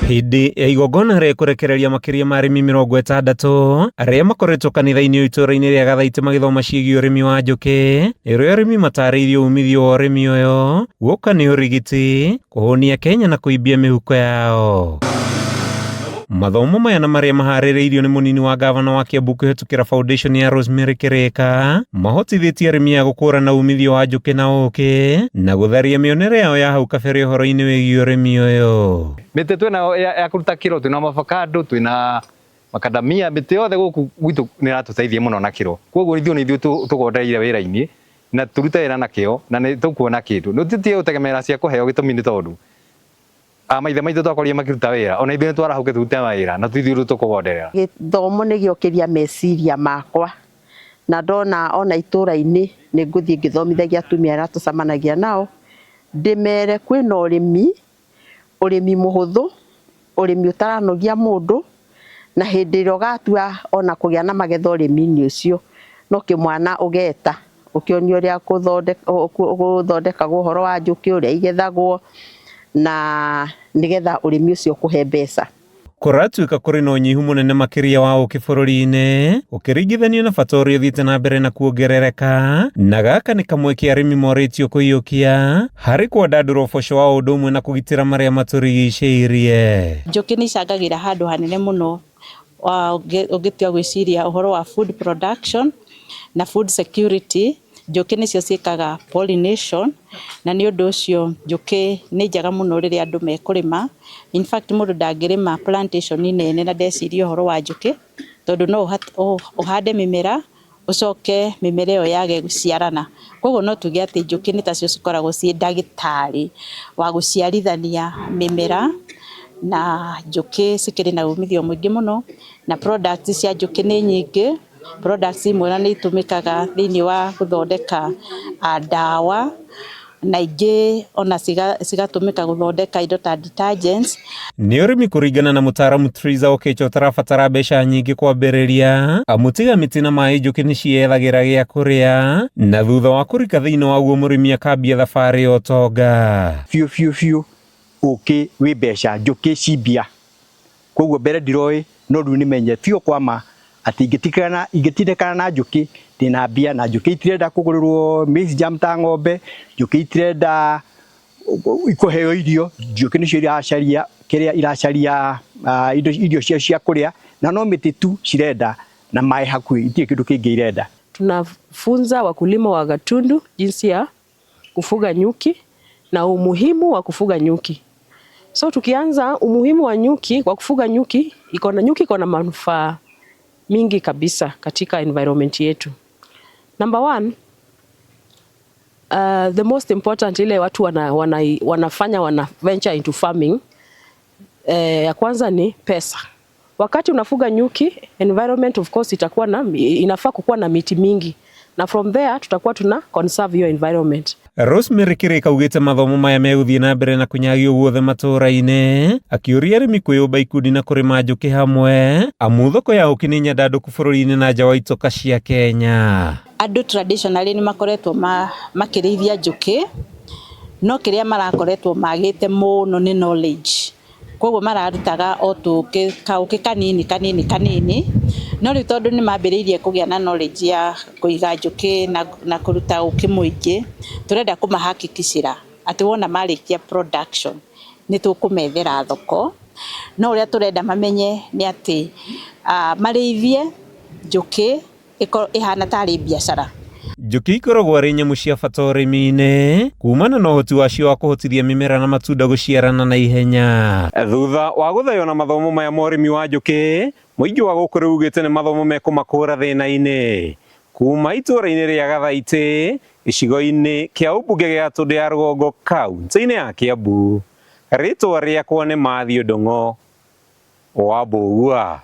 Hindi ya igongona ria kurekereria makiria ma arimi 60 aria makoretwo kanitha-ini itũra-ini ria Gathaiti magithoma ciĩgiĩ ũrĩmi wa njũkĩ, iria arimi matariirio umithio wa ũrĩmi ũyũ gũka nĩ ũrigiti, kũhũnia Kenya na kũimbia mĩhuko yao. Mathomo maya na maria maharĩrĩirio nĩ mũnini wa gavana wa Kiambu kũhetũkĩra foundation ya Rosemary Kĩrĩka mahotithĩtie arĩmi a gũkũrana umithio wa njũkĩ na ũkĩ na gũtharia mĩonere yao ya hau kabere ũhoro-inĩ wĩgiĩ ũrĩmi ũyũ. Mĩtĩ twĩna ya kũruta kĩro, twĩna mavocado, twĩna macadamia, mĩtĩ yothe gũkũ gwitũ nĩ ĩratũteithia mũno na kĩro. Koguo ithuĩ tũgondereire wĩra-inĩ na tũrute wĩra na kĩo na nĩ tũkuona kĩndũ. Tũtige gũtegemera cia kũheo gĩtũmi nĩ tondũ maithe maitũ twakorire makĩruta wĩra, ona ithuĩ nĩtwarahũke tũrute wĩra na ithuĩ tũkũgonderera. Gĩthomo nĩgĩokĩria meciria makwa na ndona ona itũra-inĩ nĩngũthiĩ ngĩthomithagia atumia arĩa tũcemanagia nao, ndĩmere kwĩna ũrĩmi mũhũthũ, ũrĩmi ũtaranogia mũndũ, na hĩndĩ ĩrĩa ũgatua ona kũgĩa na magetha ũrĩmi-inĩ ũcio no kĩmwana ũgeta ũkĩonio ũrĩa gũthondekagwo ũhoro wa njũkĩ, ũrĩa igethagwo na nigetha ũrĩmi ũcio kũhe mbeca. Kũratuĩka kũrĩ na ũnyihu mũnene makĩria wa ũkĩ bũrũri-inĩ ũkĩringithanio na bata ũrĩa ũthiĩte na mbere na kuongerereka, na gaka nĩ kamwe kĩa arĩmi morĩtio kũiyũkia harĩ kwandandũra ũboco wa ũndũ ũmwe na kũgitĩra marĩa matũrigicĩirie. Njũkĩ nĩ icangagĩra handũ hanene mũno ũngĩtua gwĩciria ũhoro wa food production na food security. Njũkĩ nĩcio ciĩkaga pollination na nĩ ũndũ ũcio njũkĩ nĩ njega mũno rĩrĩa andũ mekũrĩma. In fact mũndũ ndangĩrĩma plantation nene na ndecirie ũhoro wa njũkĩ, tondũ no ũhande mĩmera ũcoke mĩmera ĩyo yage gũciarana. Koguo no tuge atĩ njũkĩ nĩ tacio cikoragwo ciĩ ndagĩtarĩ wa gũciarithania mĩmera, na njũkĩ cikĩrĩ na umithio mũingĩ mũno na products cia njũkĩ nĩ nyingĩ. Products imwe nĩ itũmĩkaga thĩinĩ wa gũthondeka ndawa na ingĩ ona cigatũmĩka gũthondeka indo ta detergents. Nĩ ũrĩmi kũringana na mũtaaramu Triza Oketch ũtarabatara mbeca nyingĩ kwambĩrĩria, amu tiga mĩtĩ na maĩ njũkĩ nĩ ciethagĩra gĩa kũrĩa, na thutha wa kũrika thĩinĩ waguo mũrĩmi akambia thabarĩ ya ũtonga. Biũ ũkĩ wĩ mbeca, njũkĩ cimbia. Koguo mbere ndiroĩ no rĩu nĩmenye biũ kwama atĩ ingĩtindĩkana na njũkĩ ndĩna mbia, na njũkĩ itirenda kũgũrĩrwo maize jam ta ng'ombe, njũkĩ itirenda ikũheo irio, njũkĩ nĩcio iracaria iracaria irio cia kũrĩa, na no mĩtĩ tu cirenda na maĩ hakuhĩ, itirĩ kĩndũ kĩngĩ irenda. Tunafunza wakulima wa Gatundu jinsi ya kufuga nyuki na umuhimu wa kufuga nyuki. So tukianza umuhimu wa nyuki, kwa kufuga nyuki iko na manufaa mingi kabisa katika environment yetu. Number one, the most important ile watu wana venture into farming, ya kwanza ni pesa. Wakati unafuga nyuki, environment of course inafaa kukuwa na miti mingi, na from there tutakuwa tuna conserve your environment. Rosemary Kĩrĩka augĩte mathomo maya megũthiĩ na mbere na kũnyagio guothe matũũra-inĩ, akĩũria arĩmi kwĩyũmba ikundi na kũrĩma njũkĩ hamwe, amu thoko ya ũkĩ nĩ nyandandũku bũrũri-inĩ na nja wa itoka cia Kenya. Andũ traditionally nĩ makoretwo makĩrĩithia njũkĩ, no kĩrĩa marakoretwo magĩte mũno nĩ knowledge. Koguo mararutaga o kaũkĩ kanini, no rĩu tondũ nĩ mambĩrĩirie kũgĩa na knowledge ya kũiga njũkĩ na kũruta ũkĩ mũingĩ, tũrenda kũmahakikicĩra atĩ wona marĩkia production nĩ tũkũmethera thoko. No ũrĩa tũrenda mamenye nĩ atĩ marĩithie njũkĩ ĩhana tarĩ biacara. Njũkĩ ikoragwo arĩ nyamũ cia bata ũrĩmi-inĩ kumana na ũhoti wacio wa kũhotithia mĩmera na matunda gũciarana na ihenya. Thutha wa gũthaywo na mathomo maya ma ũrĩmi wa njũkĩ, mũingĩ wa gũkũ rĩu ugĩte nĩ mathomo mekũmakũra thĩna-inĩ. Kuma itũra-inĩ rĩa Gathaiti, gĩcigo-inĩ kĩa ũmbunge gĩa Tũndũ ya Rũgongo, kaunti-inĩ ya Kiambu, rĩtwa rĩakwa nĩ Matthew Ndung'u wa Mbũgua.